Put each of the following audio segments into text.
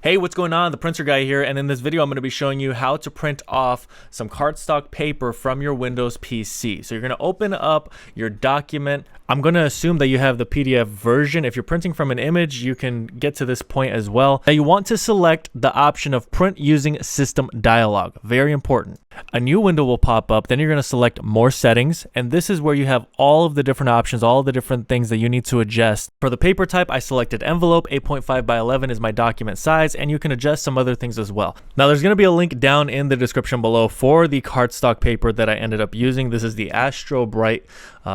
Hey, what's going on? The printer guy here, and in this video I'm going to be showing you how to print off some cardstock paper from your Windows PC. So you're going to open up your document. I'm going to assume that you have the PDF version. If you're printing from an image, you can get to this point as well. Now you want to select the option of print using system dialog. Very important. A new window will pop up, then you're going to select more settings, and this is where you have all of the different options, all of the different things that you need to adjust. For the paper type, I selected envelope. 8.5 by 11 is my document size, and you can adjust some other things as well. Now there's going to be a link down in the description below for the cardstock paper that I ended up using. This is the Astro Bright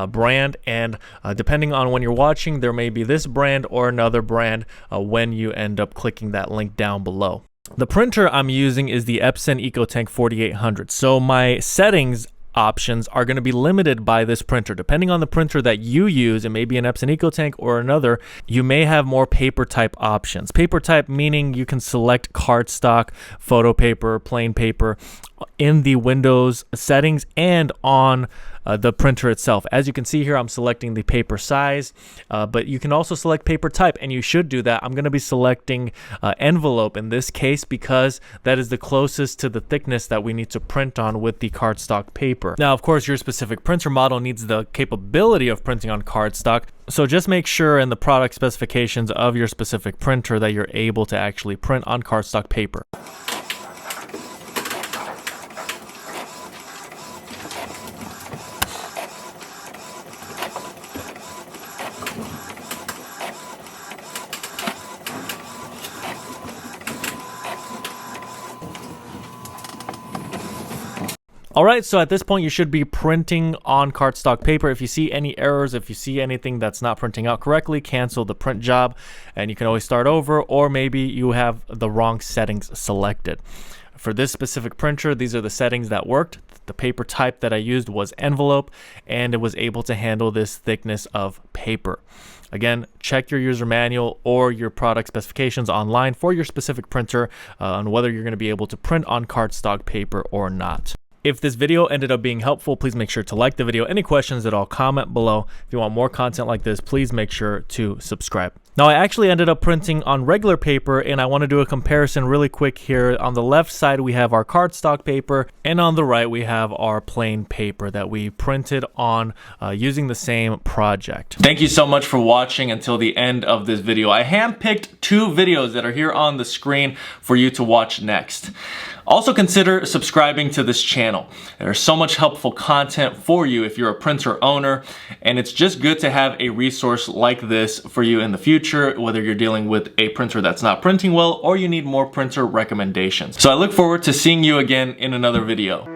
brand, and depending on when you're watching, there may be this brand or another brand when you end up clicking that link down below. The printer I'm using is the Epson EcoTank 4800. So my settings options are going to be limited by this printer. Depending on the printer that you use, it may be an Epson EcoTank or another, you may have more paper type options. Paper type meaning you can select cardstock, photo paper, plain paper in the Windows settings and on the printer itself. As you can see here, I'm selecting the paper size, but you can also select paper type, and you should do that. I'm going to be selecting envelope in this case because that is the closest to the thickness that we need to print on with the cardstock paper. Now, of course, your specific printer model needs the capability of printing on cardstock, so just make sure in the product specifications of your specific printer that you're able to actually print on cardstock paper. Alright, so at this point you should be printing on cardstock paper. If you see any errors, if you see anything that's not printing out correctly, cancel the print job and you can always start over, or maybe you have the wrong settings selected. For this specific printer, these are the settings that worked. The paper type that I used was envelope, and it was able to handle this thickness of paper. Again, check your user manual or your product specifications online for your specific printer on whether you're going to be able to print on cardstock paper or not. If this video ended up being helpful, please make sure to like the video. Any questions at all, comment below. If you want more content like this, please make sure to subscribe. Now, I actually ended up printing on regular paper, and I want to do a comparison really quick here. On the left side, we have our cardstock paper, and on the right, we have our plain paper that we printed on using the same project. Thank you so much for watching until the end of this video. I handpicked 2 videos that are here on the screen for you to watch next. Also consider subscribing to this channel. There's so much helpful content for you if you're a printer owner, and it's just good to have a resource like this for you in the future, whether you're dealing with a printer that's not printing well or you need more printer recommendations. So I look forward to seeing you again in another video.